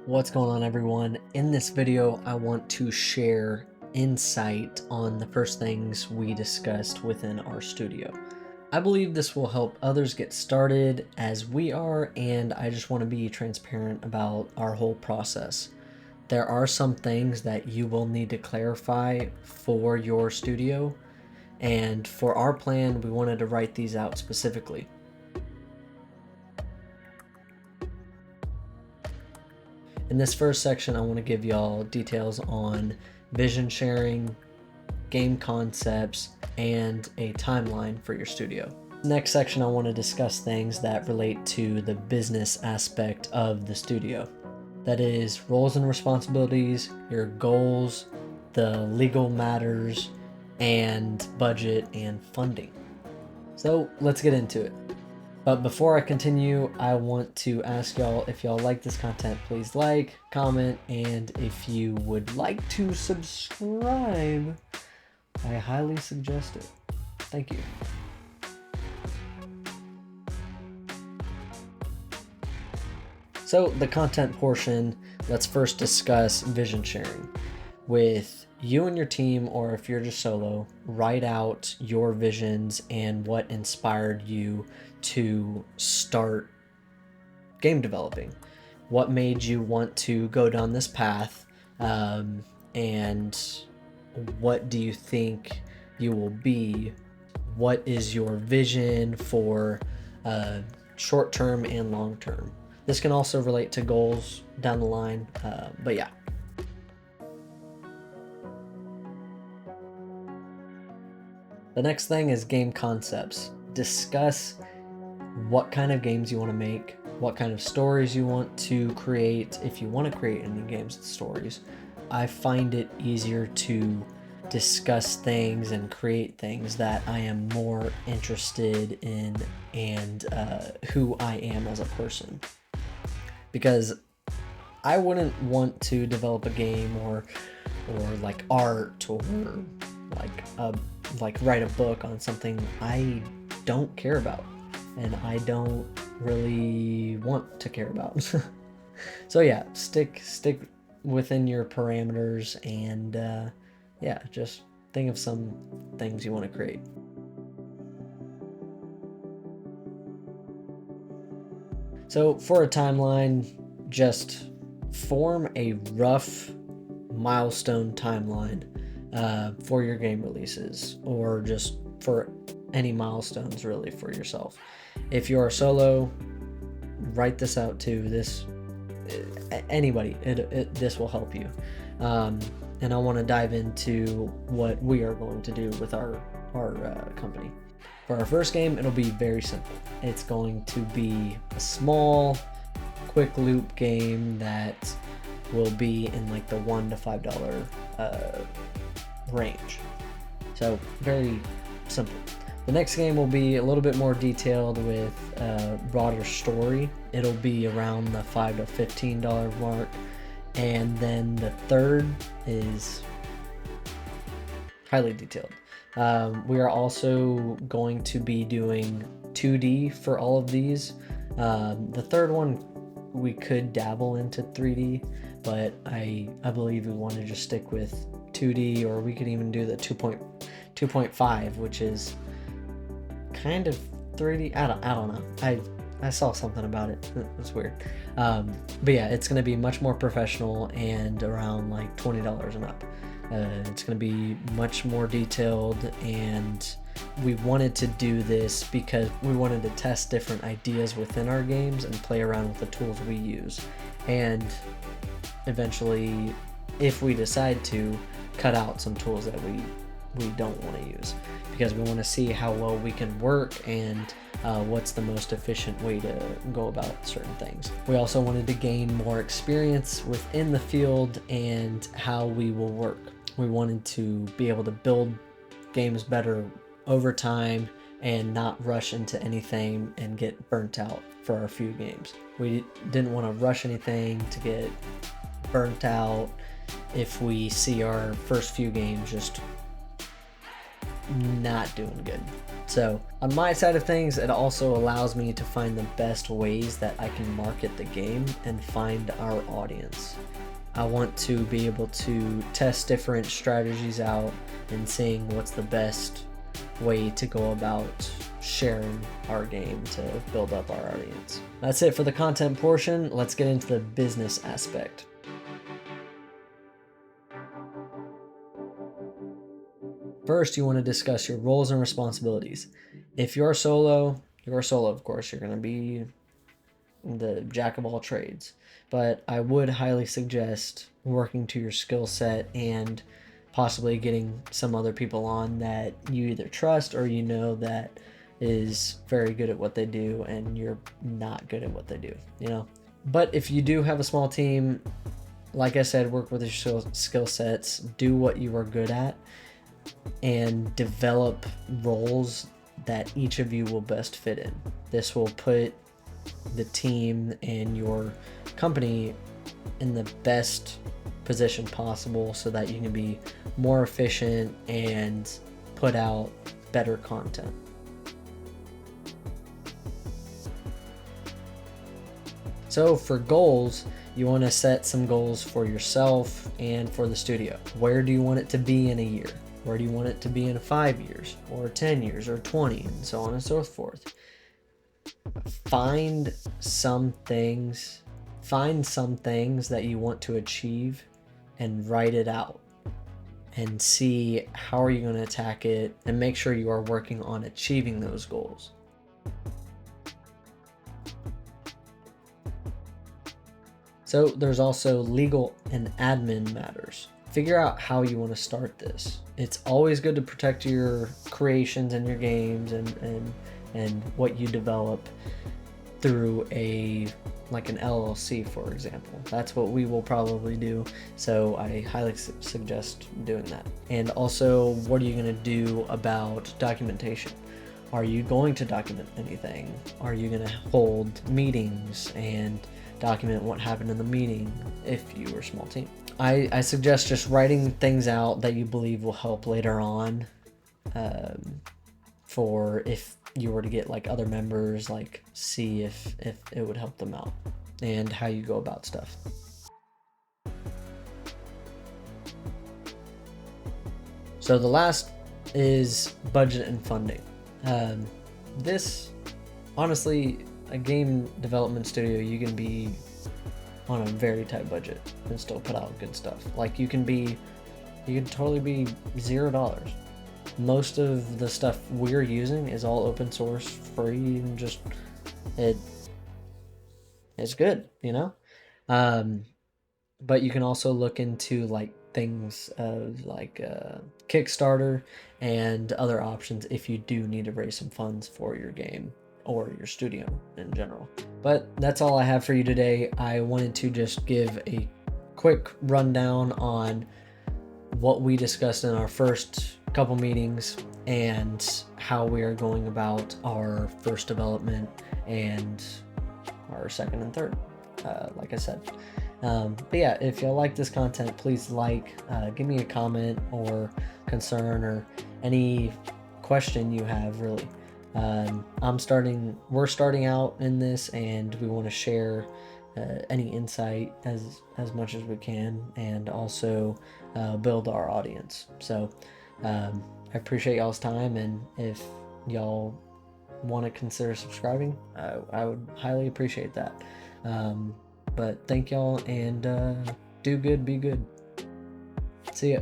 What's going on, everyone? In this video, I want to share insight on the first things we discussed within our studio. I believe this will help others get started as we are, and I just want to be transparent about our whole process. There are some things that you will need to clarify for your studio, and for our plan, we wanted to write these out specifically. In this first section, I want to give y'all details on vision sharing, game concepts, and a timeline for your studio. Next section, I want to discuss things that relate to the business aspect of the studio. That is roles and responsibilities, your goals, the legal matters, and budget and funding. So let's get into it. But before I continue, I want to ask y'all, if y'all like this content, please like, comment, and if you would like to subscribe, I highly suggest it. Thank you. So the content portion, let's first discuss vision sharing. With you and your team, or if you're just solo, write out your visions and what inspired you to start game developing. What made you want to go down this path, and what do you think you will be? What is your vision for short term and long term? This can also relate to goals down the line, but yeah. The next thing is game concepts. Discuss what kind of games you want to make, what kind of stories you want to create, if you want to create any games with stories. I find it easier to discuss things and create things that I am more interested in and who I am as a person. Because I wouldn't want to develop a game or like art or like write a book on something I don't care about and I don't really want to care about. So yeah, stick within your parameters and yeah, just think of some things you want to create. So for a timeline, just form a rough milestone timeline for your game releases, or just for any milestones really for yourself. If you're solo, write this out too. Anybody, this will help you. And I want to dive into what we are going to do with our company. For our first game, it'll be very simple. It's going to be a small, quick loop game that will be in like the $1 to $5 range. So very simple. The next game will be a little bit more detailed with a broader story. It'll be around the $5 to $15 mark. And then the third is highly detailed. We are also going to be doing 2D for all of these. The third one, we could dabble into 3D, but I believe we want to just stick with 2D, or we could even do the 2.5, which is kind of 3D. I don't know. I saw something about it. It's weird. But yeah, it's going to be much more professional and around like $20 and up. It's going to be much more detailed, and we wanted to do this because we wanted to test different ideas within our games and play around with the tools we use. And eventually, if we decide to, cut out some tools that we don't want to use, because we want to see how well we can work and what's the most efficient way to go about certain things. We also wanted to gain more experience within the field and how we will work. We wanted to be able to build games better over time and not rush into anything and get burnt out for our few games. We didn't want to rush anything to get burnt out if we see our first few games just not doing good. So on my side of things, it also allows me to find the best ways that I can market the game and find our audience. I want to be able to test different strategies out and seeing what's the best way to go about sharing our game to build up our audience. That's it for the content portion. Let's get into the business aspect. First, you want to discuss your roles and responsibilities. If you're solo, of course. You're going to be the jack of all trades. But I would highly suggest working to your skill set and possibly getting some other people on that you either trust or you know that is very good at what they do and you're not good at what they do, you know? But if you do have a small team, like I said, work with your skill sets, do what you are good at, and develop roles that each of you will best fit in. This will put the team and your company in the best position possible so that you can be more efficient and put out better content. So for goals, you want to set some goals for yourself and for the studio. Where do you want it to be in a year? Where do you want it to be in 5 years or 10 years or 20 and so on and so forth? Find some things that you want to achieve and write it out and see how are you going to attack it and make sure you are working on achieving those goals. So there's also legal and admin matters. Figure out how you want to start this. It's always good to protect your creations and your games and what you develop through an LLC, for example. That's what we will probably do. So I highly suggest doing that. And also, what are you going to do about documentation? Are you going to document anything? Are you going to hold meetings and document what happened in the meeting if you were a small team? I suggest just writing things out that you believe will help later on, for if you were to get like other members, like see if it would help them out and how you go about stuff. So the last is budget and funding. This, honestly, a game development studio, you can be on a very tight budget and still put out good stuff. Like you can totally be $0. Most of the stuff we're using is all open source, free, and just it's good, you know? But you can also look into like things of like Kickstarter and other options if you do need to raise some funds for your game or your studio in general. But that's all I have for you today. I wanted to just give a quick rundown on what we discussed in our first couple meetings and how we are going about our first development and our second and third, like I said. But yeah, if y'all like this content, please give me a comment or concern or any question you have, really. We're starting out in this, and we want to share any insight as much as we can, and also build our audience. So I appreciate y'all's time, and if y'all want to consider subscribing, I would highly appreciate that. But thank y'all, and do good, be good. See ya.